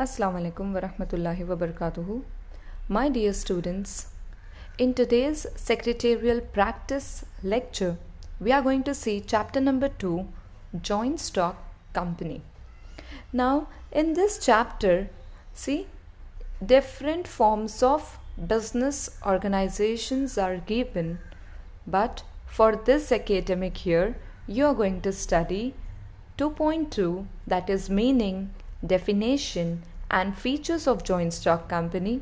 Assalamu alaikum wa rahmatullahi wa barakatuhu. My dear students, in today's secretarial practice lecture, we are going to see chapter number 2, Joint Stock Company. Now, in this chapter, see, different forms of business organizations are given, but for this academic year, you are going to study 2.2, that is meaning, definition and features of joint stock company.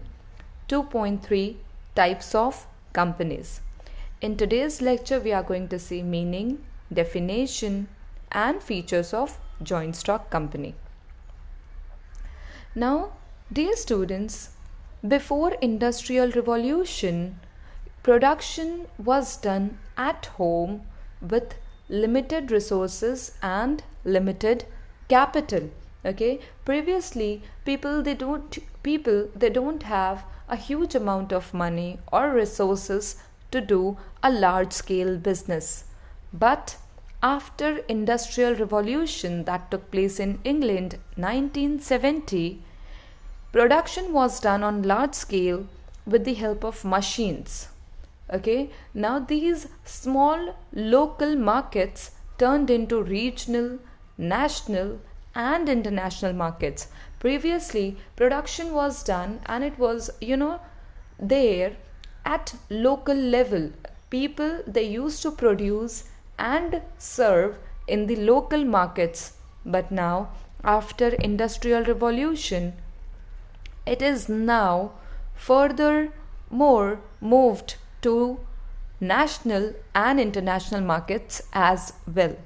2.3, types of companies. In today's lecture, we are going to see meaning, definition and features of joint stock company. Now, dear students, before Industrial Revolution, production was done at home with limited resources and limited capital. Okay, previously people they don't have a huge amount of money or resources to do a large scale business. But after Industrial Revolution that took place in England 1970, production was done on large scale with the help of machines. Okay, now these small local markets turned into regional, national and international markets. Previously, production was done and it was, there at local level. People, they used to produce and serve in the local markets. But now, after Industrial Revolution, it is now furthermore moved to national and international markets as well.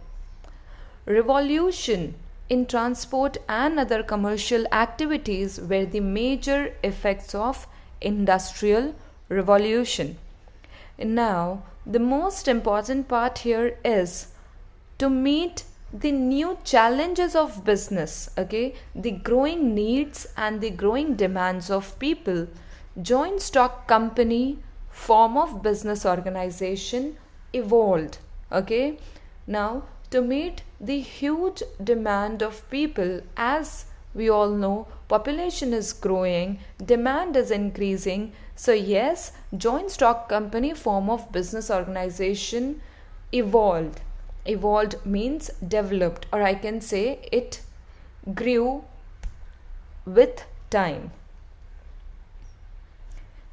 Revolution in transport and other commercial activities were the major effects of Industrial Revolution. Now, the most important part here is to meet the new challenges of business, the growing needs and the growing demands of people. Joint stock company form of business organization evolved. Now, to meet the huge demand of people, as we all know, population is growing, demand is increasing. So yes, joint stock company form of business organization evolved. Evolved means developed, or I can say it grew with time.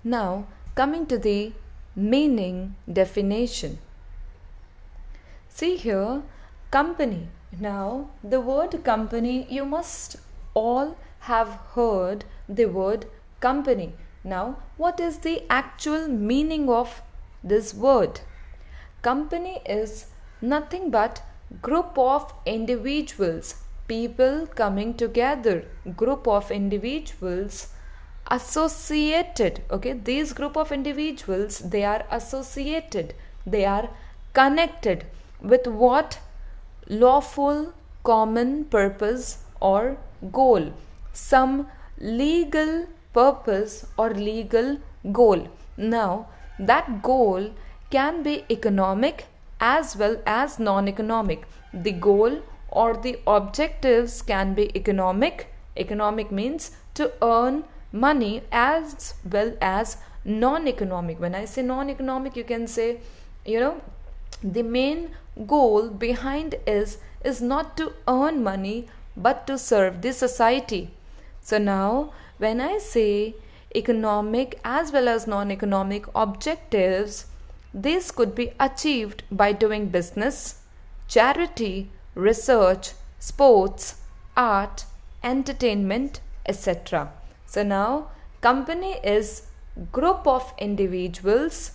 Now, coming to the meaning definition. See here, company. Now, the word company, you must all have heard the word company. Now, what is the actual meaning of this word? Company is nothing but group of individuals, people coming together, group of individuals associated. These group of individuals, they are associated, they are connected with what? Lawful common purpose or goal, some legal purpose or legal goal. Now, that goal can be economic as well as non-economic. The goal or the objectives can be economic. Economic means to earn money, as well as non-economic. When I say non-economic, you can say, the main goal behind is not to earn money but to serve the society. So now, when I say economic as well as non-economic objectives, this could be achieved by doing business, charity, research, sports, art, entertainment, etc. So now, company is group of individuals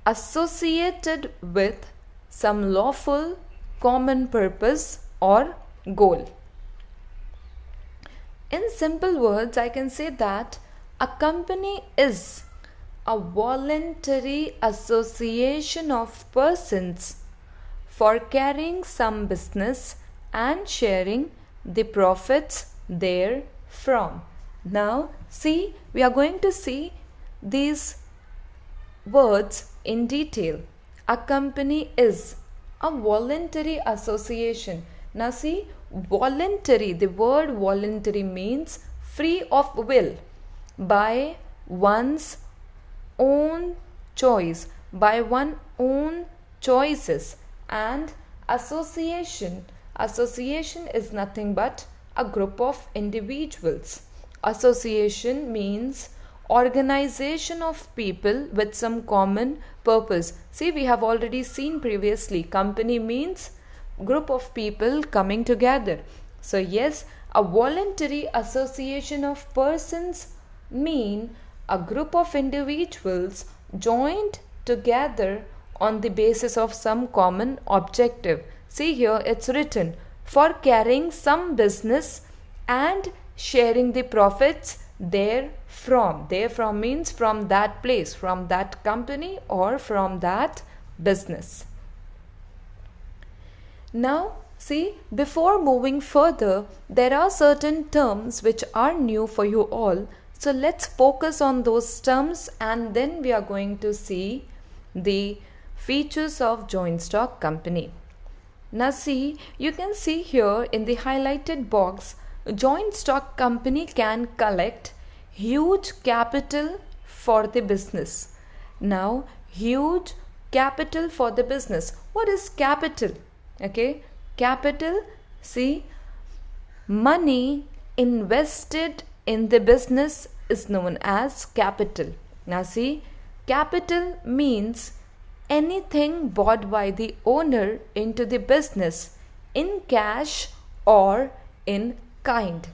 associated with some lawful common purpose or goal. In simple words, I can say that a company is a voluntary association of persons for carrying some business and sharing the profits therefrom. Now, see, we are going to see these words in detail. A company is a voluntary association. Now see, voluntary, the word voluntary means free of will, by one's own choice, by one's own choices. And association is nothing but a group of individuals. Association means organization of people with some common purpose. See, we have already seen previously, company means group of people coming together. So yes, a voluntary association of persons mean a group of individuals joined together on the basis of some common objective. See here, it's written, for carrying some business and sharing the profits therefrom. Therefrom means from that place, from that company or from that business. Now, see, before moving further, there are certain terms which are new for you all. So let's focus on those terms and then we are going to see the features of joint stock company. Now see, you can see here in the highlighted box, joint stock company can collect huge capital for the business. Now, huge capital for the business. What is capital? Okay, capital, see, money invested in the business is known as capital. Now see, capital means anything bought by the owner into the business in cash or in kind.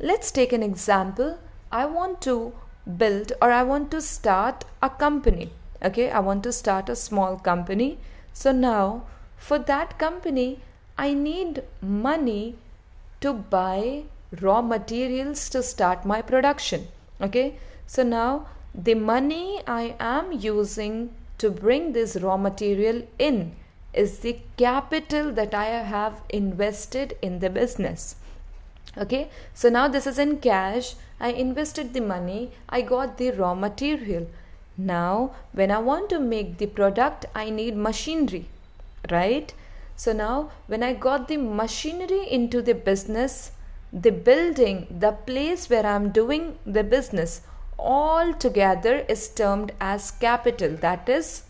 Let's take an example. I want to build or I want to start a company. Okay, I want to start a small company. So now for that company, I need money to buy raw materials to start my production. Okay, so now the money I am using to bring this raw material in is the capital that I have invested in the business. Okay, so now this is in cash. I invested the money, I got the raw material. Now when I want to make the product, I need machinery, right? So now when I got the machinery into the business, the building, the place where I'm doing the business, all together is termed as capital. That is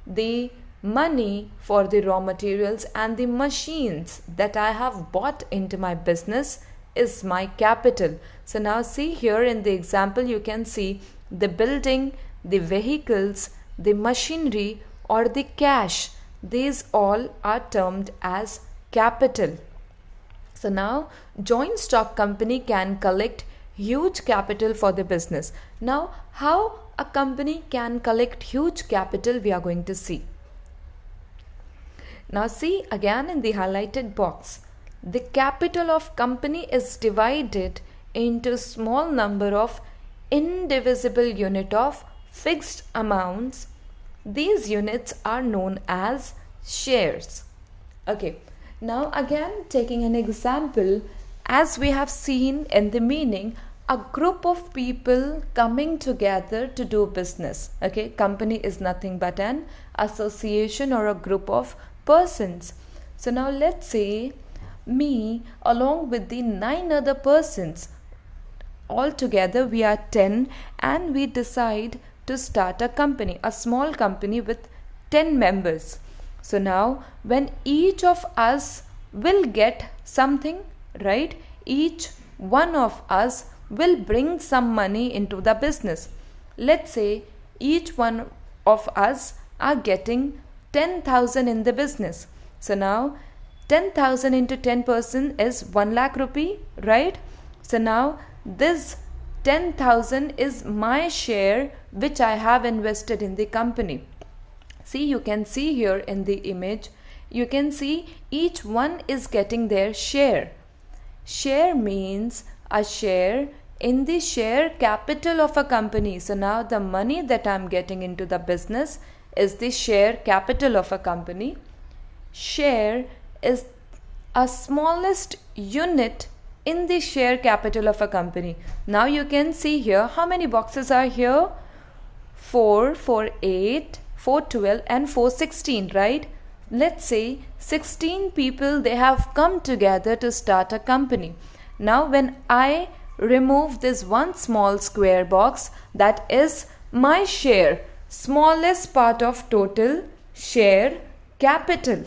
the money for the raw materials and the machines that I have bought into my business is my capital. So now see here in the example, you can see the building, the vehicles, the machinery or the cash. These all are termed as capital. So now joint stock company can collect huge capital for the business. Now how a company can collect huge capital we are going to see. Now see again in the highlighted box, the capital of company is divided into small number of indivisible unit of fixed amounts. These units are known as shares. Okay, now again taking an example, as we have seen in the meaning, a group of people coming together to do business. Okay, company is nothing but an association or a group of persons. So now let's say me along with the 9 other persons, all together we are 10 and we decide to start a company, a small company with 10 members. So now when each of us will get something, right? Each one of us will bring some money into the business. Let's say each one of us are getting 10,000 in the business. So now 10,000 into 10% is 1 lakh rupee, right? So now this 10,000 is my share which I have invested in the company. See, you can see here in the image, you can see each one is getting their share. Share means a share in the share capital of a company. So now the money that I'm getting into the business is the share capital of a company. Share is a smallest unit in the share capital of a company. Now you can see here how many boxes are here? 4, 4, 8, 4, 12 and 4, 16, right? Let's say 16 people, they have come together to start a company. Now when I remove this one small square box, that is my share, smallest part of total share capital.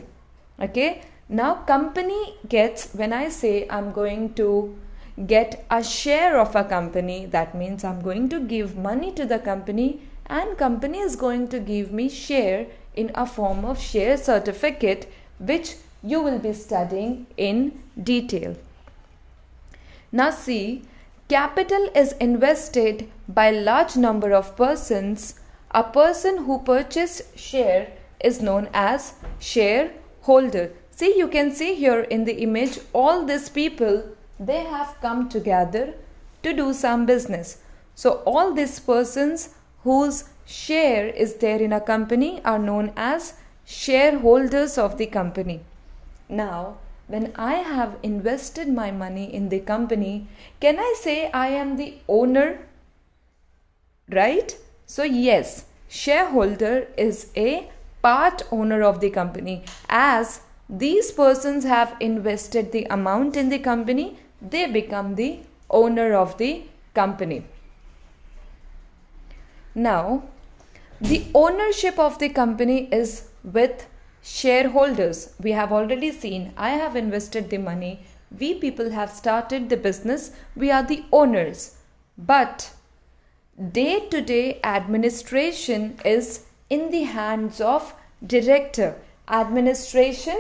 Okay, now company gets, when I say I'm going to get a share of a company, that means I'm going to give money to the company and company is going to give me share in a form of share certificate, which you will be studying in detail. Now see, capital is invested by large number of persons. A person who purchased share is known as shareholder. See, you can see here in the image, all these people, they have come together to do some business. So all these persons whose share is there in a company are known as shareholders of the company. Now, when I have invested my money in the company, can I say I am the owner? Right? So yes, shareholder is a part owner of the company. As these persons have invested the amount in the company, they become the owner of the company. Now, the ownership of the company is with shareholders. We have already seen, I have invested the money, we people have started the business, we are the owners. But day-to-day administration is in the hands of director. Administration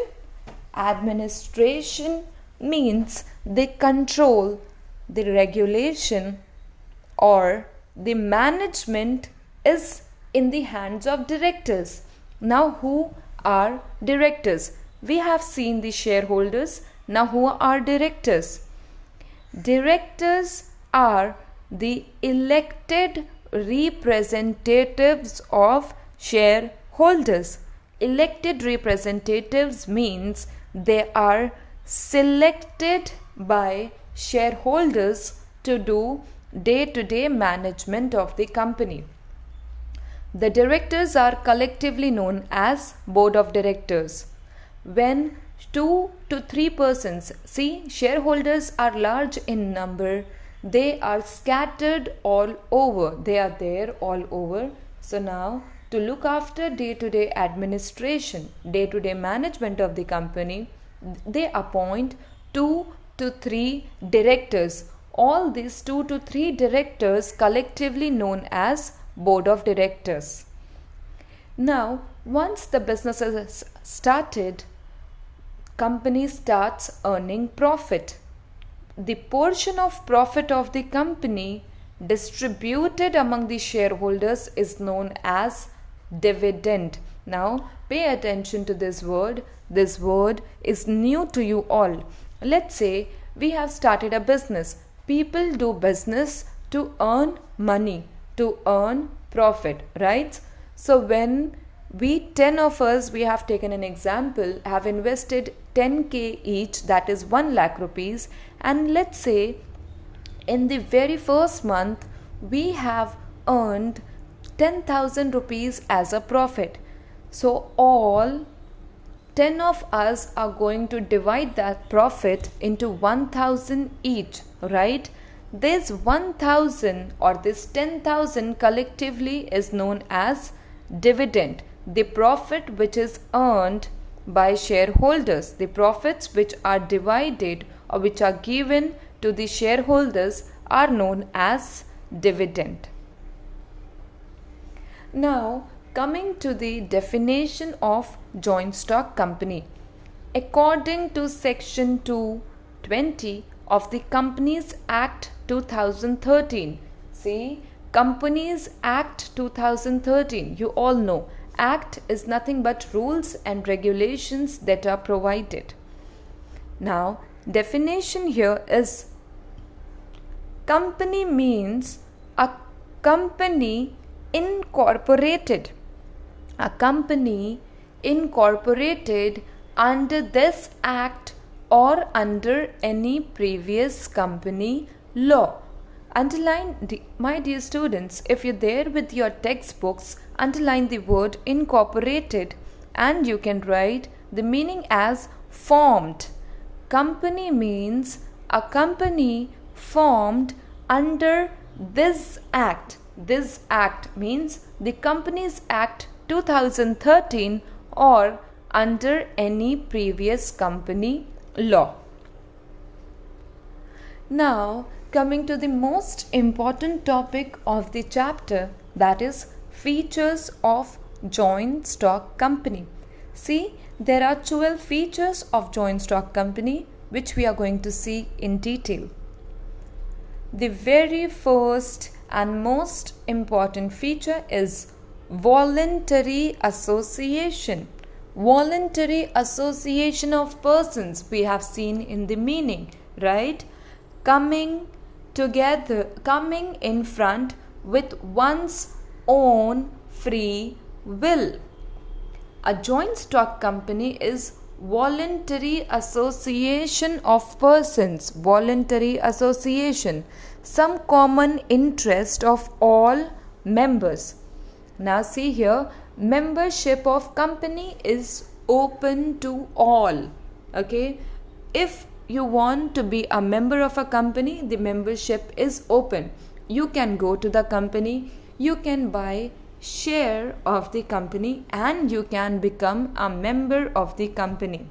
means they control the regulation, or the management is in the hands of directors. Now who are directors? We have seen the shareholders. Now who are directors? Directors are the elected representatives of shareholders. Elected representatives means they are selected by shareholders to do day-to-day management of the company. The directors are collectively known as board of directors. When 2 to 3 persons, see, shareholders are large in number, they are scattered all over, they are there all over. So now, to look after day-to-day administration, day-to-day management of the company, they appoint 2 to 3 directors. All these 2 to 3 directors collectively known as board of directors. Now, once the business is started, company starts earning profit. The portion of profit of the company distributed among the shareholders is known as dividend. Now, pay attention to this word. This word is new to you all. Let's say we have started a business. People do business to earn money, to earn profit, right? So when we 10 of us, we have taken an example, have invested 10k each, that is 1 lakh rupees, and let's say in the very first month we have earned 10,000 rupees as a profit. So all 10 of us are going to divide that profit into 1,000 each, right? This 1,000 or this 10,000 collectively is known as dividend. The profit which is earned by shareholders, the profits which are divided or which are given to the shareholders are known as dividend. Now, coming to the definition of joint stock company. According to section 220 of the Companies Act 2013. See, Companies Act 2013, you all know, Act is nothing but rules and regulations that are provided. Now, definition here is company means a company incorporated. A company incorporated under this act or under any previous company law. Underline, my dear students, if you're there with your textbooks, underline the word incorporated and you can write the meaning as formed. Company means a company formed under this act. This act means the Companies Act 2013 or under any previous company law. Now, coming to the most important topic of the chapter, that is features of joint stock company. See, there are 12 features of joint stock company which we are going to see in detail. The very first and most important feature is voluntary association. Voluntary association of persons, we have seen in the meaning, right? Coming together, coming in front with one's own free will. A joint stock company is voluntary association of persons, voluntary association, some common interest of all members. Now see here, membership of company is open to all. Okay, if you want to be a member of a company, the membership is open. You can go to the company, you can buy share of the company, and you can become a member of the company.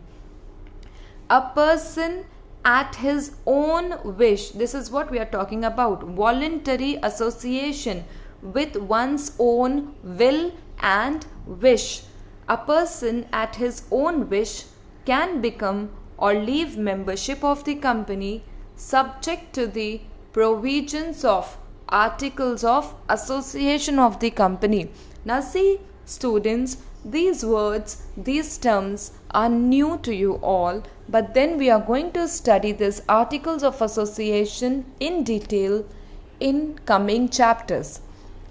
A person at his own wish, this is what we are talking about, voluntary association with one's own will and wish. A person at his own wish can become or leave membership of the company subject to the provisions of Articles of Association of the company. Now see students, these words, these terms are new to you all, but then we are going to study this Articles of Association in detail in coming chapters.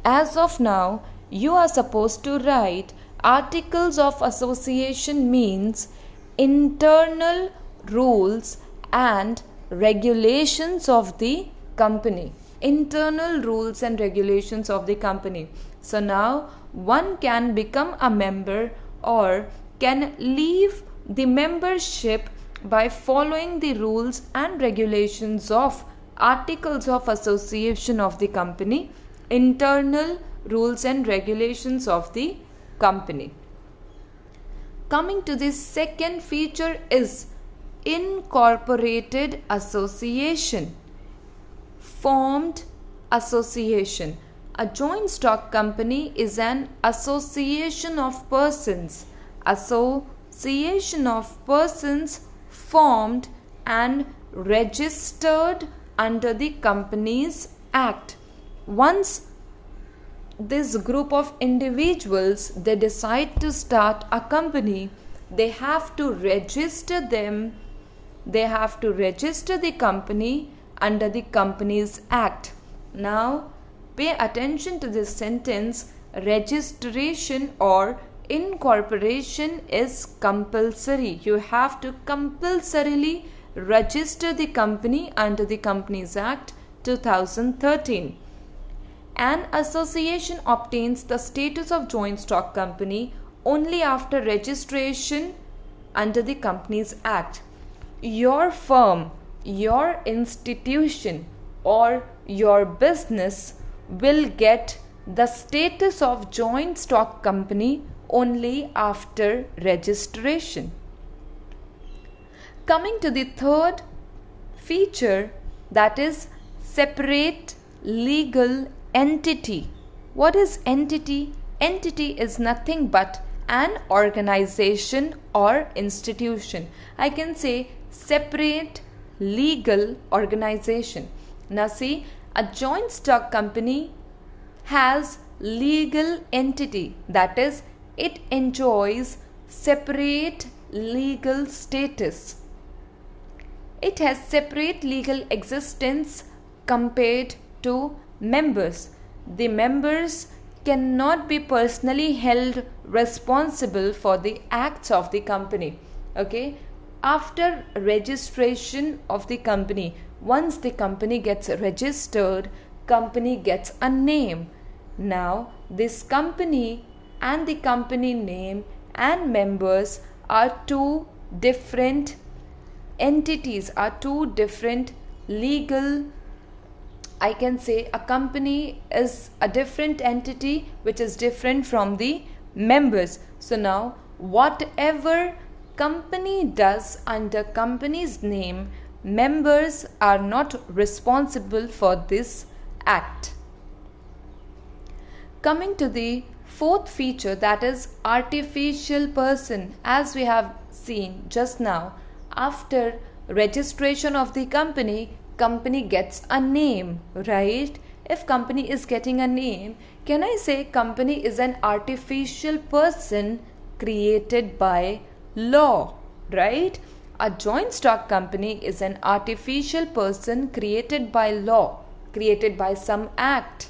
As of now, you are supposed to write Articles of Association means internal rules and regulations of the company. Internal rules and regulations of the company. So now one can become a member or can leave the membership by following the rules and regulations of Articles of Association of the company, internal rules and regulations of the company. Coming to the second feature is incorporated association. Formed association. A joint stock company is an association of persons. Association of persons formed and registered under the Companies Act. Once this group of individuals, they decide to start a company, they have to register them, they have to register the company under the Companies Act. Now pay attention to this sentence. Registration or incorporation is compulsory. You have to compulsorily register the company under the Companies Act 2013. An association obtains the status of joint stock company only after registration under the Companies Act. Your firm, your institution or your business will get the status of joint stock company only after registration. Coming to the third feature, that is separate legal entity. What is entity? Entity is nothing but an organization or institution. I can say separate legal organization. Now see, a joint stock company has legal entity, that is, it enjoys separate legal status. It has separate legal existence compared to members. The members cannot be personally held responsible for the acts of the company. Okay, after registration of the company, once the company gets registered, company gets a name. Now this company and the company name and members are two different entities, are two different legal I can say a company is a different entity which is different from the members. So now whatever company does under company's name, members are not responsible for this act. Coming to the fourth feature, that is artificial person. As we have seen just now, after registration of the company gets a name, right? If company is getting a name, can I say company is an artificial person created by law, right? A joint stock company is an artificial person created by law, created by some act.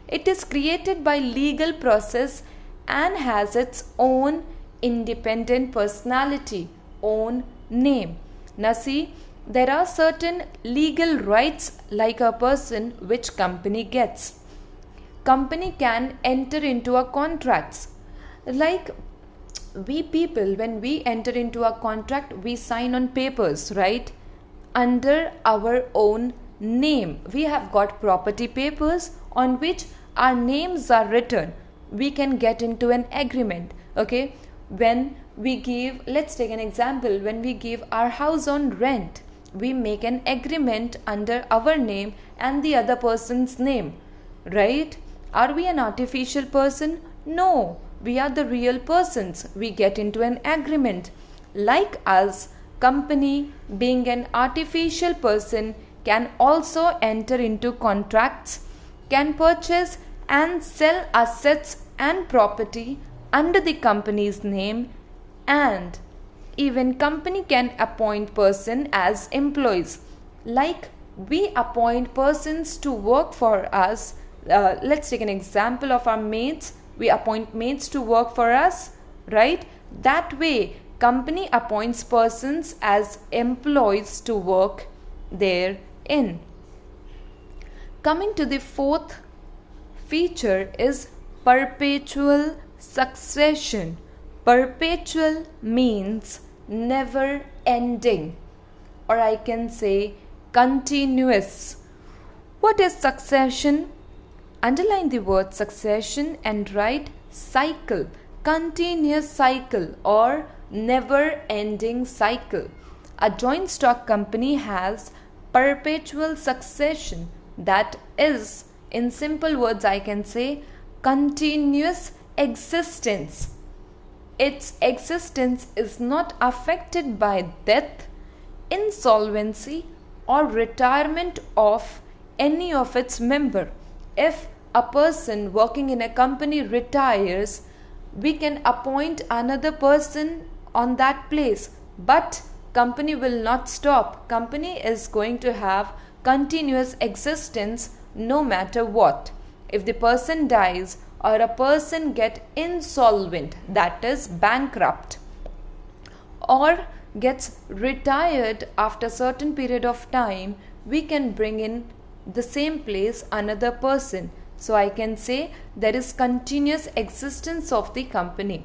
It is created by legal process and has its own independent personality, own name. Now see, there are certain legal rights like a person which company gets. Company can enter into a contracts. Like we people, when we enter into a contract, we sign on papers, right? Under our own name. We have got property papers on which our names are written. We can get into an agreement. Okay, when we give, let's take an example, when we give our house on rent, we make an agreement under our name and the other person's name, right? Are we an artificial person? No, we are the real persons. We get into an agreement. Like us, company being an artificial person can also enter into contracts, can purchase and sell assets and property under the company's name, and even company can appoint person as employees. Like we appoint persons to work for us. Let's take an example of our maids. We appoint maids to work for us, right? That way company appoints persons as employees to work therein. Coming to the fourth feature is perpetual succession. Perpetual means never ending, or I can say continuous. What is succession? Underline the word succession and write cycle, continuous cycle or never ending cycle. A joint stock company has perpetual succession, that is, in simple words I can say continuous existence. Its existence is not affected by death, insolvency or retirement of any of its member. If a person working in a company retires, we can appoint another person on that place, but company will not stop. Company is going to have continuous existence no matter what. If the person dies or a person get insolvent, that is bankrupt, or gets retired after certain period of time, we can bring in the same place another person. So I can say there is continuous existence of the company.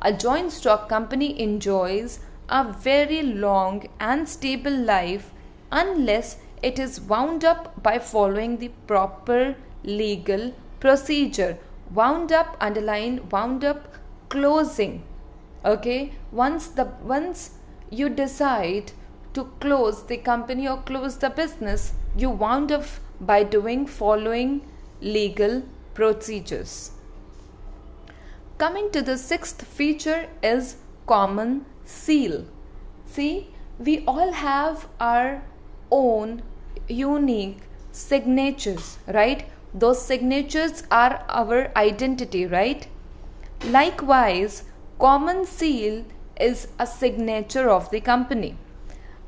A joint stock company enjoys a very long and stable life unless it is wound up by following the proper legal procedure. Wound up, underline wound up, closing. Okay, once you decide to close the company or close the business, you wound up by following legal procedures. Coming to the sixth feature is common seal. See, we all have our own unique signatures, right? Those signatures are our identity, right? Likewise, common seal is a signature of the company.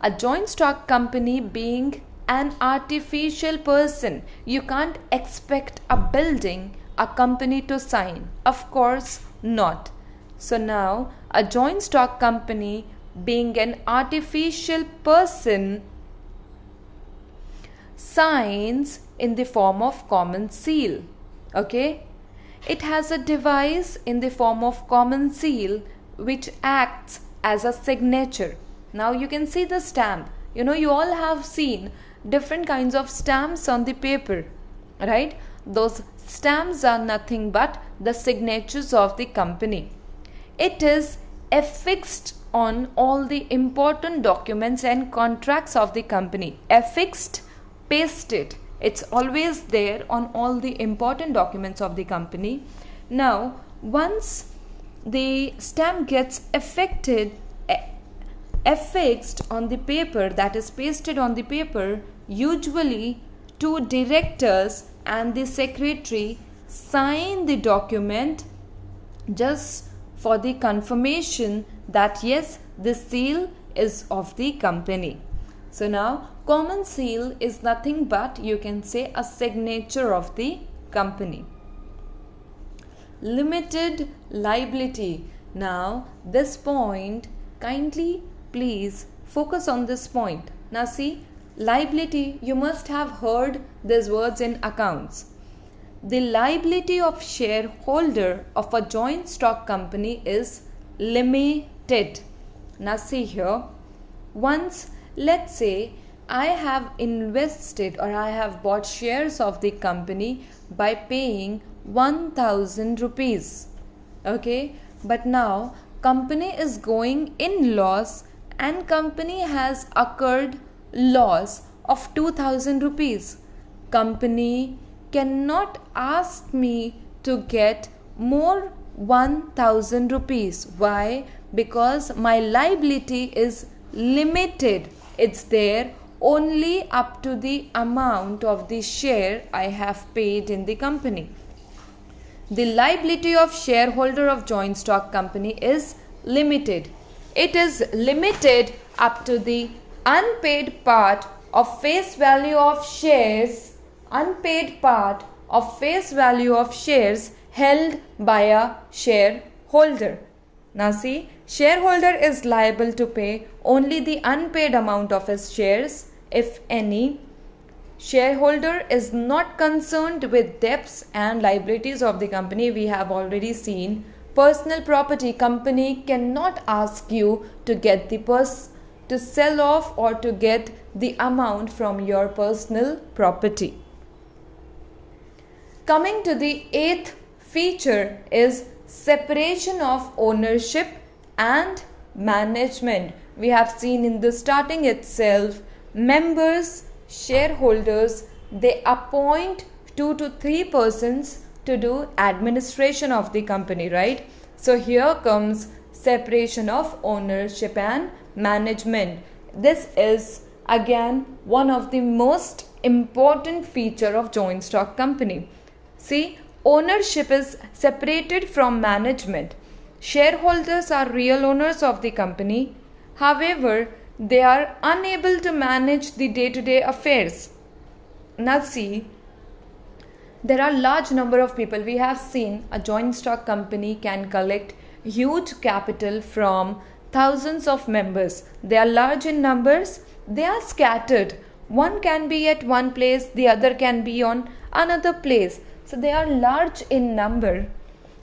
A joint stock company being an artificial person, you can't expect a building, a company to sign. Of course not. So now, a joint stock company being an artificial person signs in the form of common seal. Okay? It has a device in the form of common seal which acts as a signature. Now you can see the stamp. You all have seen different kinds of stamps on the paper, right? Those stamps are nothing but the signatures of the company. It is affixed on all the important documents and contracts of the company. Affixed, pasted. It's always there on all the important documents of the company. Now, once the stamp gets affixed on the paper, that is pasted on the paper, usually two directors and the secretary sign the document just for the confirmation that yes, this seal is of the company. So now common seal is nothing but, you can say, a signature of the company. Limited liability. Now this point, kindly please focus on this point. Now see, liability, you must have heard these words in accounts. The liability of shareholder of a joint stock company is limited. Now see here, once let's say I have invested or I have bought shares of the company by paying 1000 rupees. Okay, but now company is going in loss and company has occurred loss of 2000 rupees. Company cannot ask me to get more 1000 rupees. Why? Because my liability is limited. It's there only up to the amount of the share I have paid in the company. The liability of shareholder of joint stock company is limited. It is limited up to the unpaid part of face value of shares, unpaid part of face value of shares held by a shareholder. Now see, shareholder is liable to pay only the unpaid amount of his shares, if any. Shareholder is not concerned with debts and liabilities of the company. We have already seen personal property. Company cannot ask you to get the to sell off or to get the amount from your personal property. Coming to the eighth feature is separation of ownership and management. We have seen in the starting itself, members, shareholders, they appoint 2 to 3 persons to do administration of the company, right? So here comes separation of ownership and management. This is again one of the most important feature of joint stock company. See, ownership is separated from management. Shareholders are real owners of the company. However, they are unable to manage the day-to-day affairs. Now see, there are large number of people. We have seen a joint stock company can collect huge capital from thousands of members. They are large in numbers. They are scattered. One can be at one place, the other can be on another place. So they are large in number.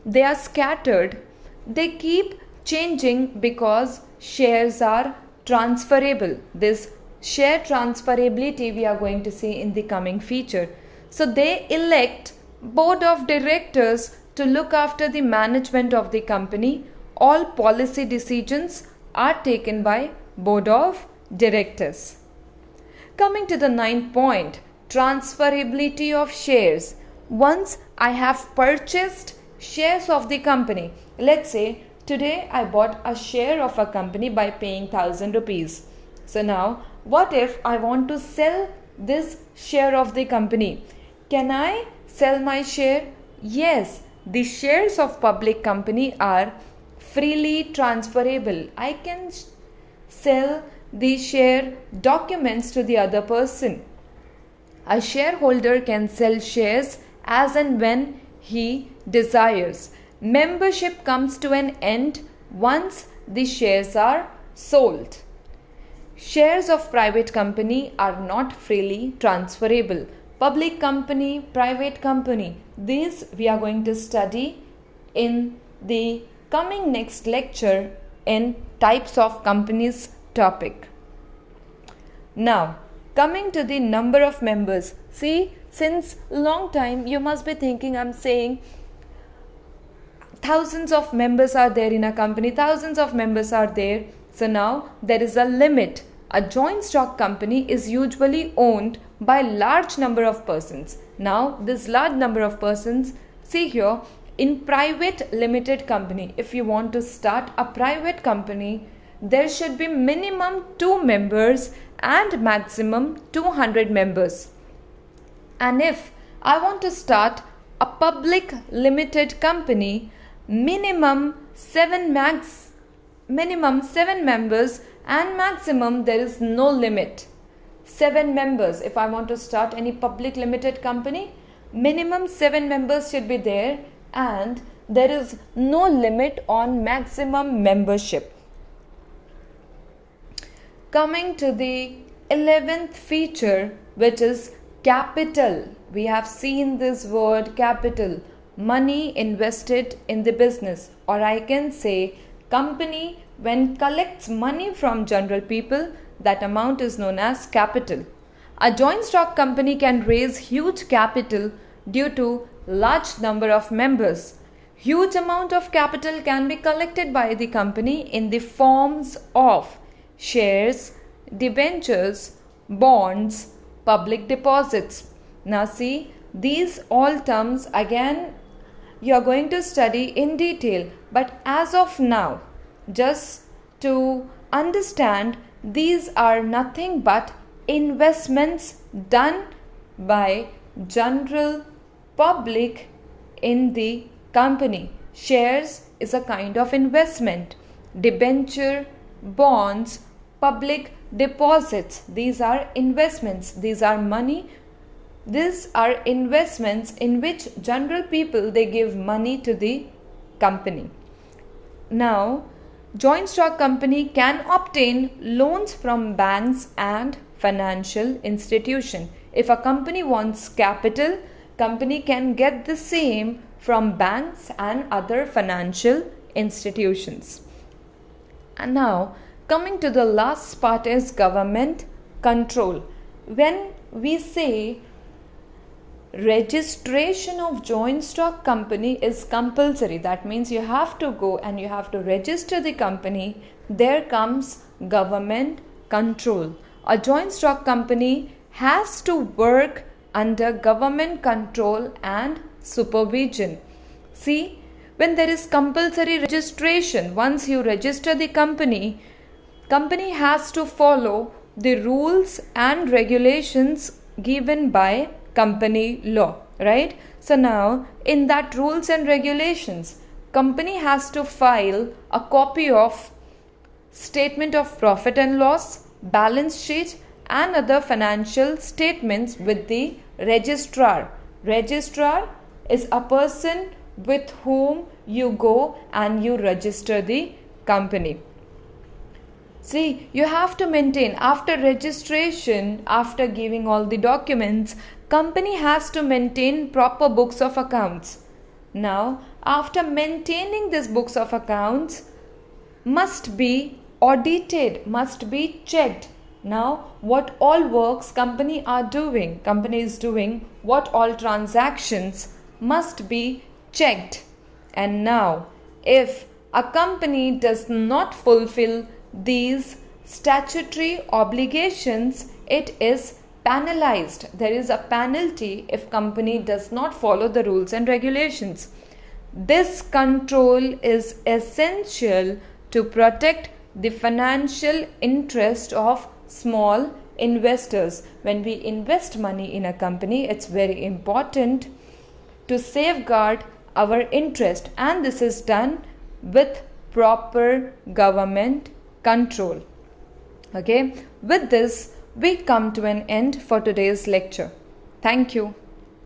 They are scattered. They keep changing because shares are transferable. This share transferability we are going to see in the coming feature. So they elect board of directors to look after the management of the company. All policy decisions are taken by board of directors. Coming to the ninth point, transferability of shares. Once I have purchased shares of the company, let's say today I bought a share of a company by paying 1000 rupees. So now what if I want to sell this share of the company? Can I sell my share? Yes, the shares of public company are freely transferable. I can sell the share documents to the other person. A shareholder can sell shares as and when he desires. Membership comes to an end once the shares are sold. Shares of private company are not freely transferable. Public company, private company, these we are going to study in the coming next lecture in types of companies topic. Now, Coming to the number of members. See, since long time you must be thinking I'm saying thousands of members are there in a company, thousands of members are there. So now there is a limit. A joint stock company is usually owned by large number of persons. Now this large number of persons, see here, in private limited company, if you want to start a private company, there should be minimum 2 members and maximum 200 members. And if I want to start a public limited company, minimum 7 members and maximum there is no limit. 7 members. If I want to start any public limited company, minimum 7 members should be there and there is no limit on maximum membership. Coming to the 11th feature, which is capital. We have seen this word capital, money invested in the business, or I can say company when collects money from general people, that amount is known as capital. A joint stock company can raise huge capital due to large number of members. Huge amount of capital can be collected by the company in the forms of shares, debentures, bonds, public deposits. Now see, these all terms again you are going to study in detail, but as of now, just to understand, these are nothing but investments done by general public in the company. Shares is a kind of investment. Debenture, bonds, public deposits, these are investments. These are money. These are investments in which general people, they give money to the company. Now, joint stock company can obtain loans from banks and financial institution. If a company wants capital, company can get the same from banks and other financial institutions. And now coming to the last part is government control. When we say registration of joint stock company is compulsory, that means you have to go and you have to register the company, there comes government control. A joint stock company has to work under government control and supervision. See, when there is compulsory registration, once you register the company has to follow the rules and regulations given by company law, right? So now in that rules and regulations, company has to file a copy of statement of profit and loss, balance sheet and other financial statements with the registrar. Registrar is a person with whom you go and you register the company. See, you have to maintain after registration, after giving all the documents, company has to maintain proper books of accounts. Now, after maintaining these books of accounts, must be audited, must be checked. Now, what all works company is doing, what all transactions must be checked. And now, if a company does not fulfill these statutory obligations, it is penalized. There is a penalty if company does not follow the rules and regulations. This control is essential to protect the financial interest of small investors. When we invest money in a company, it's very important to safeguard our interest, and this is done with proper government control. Okay, with this we come to an end for today's lecture. Thank you.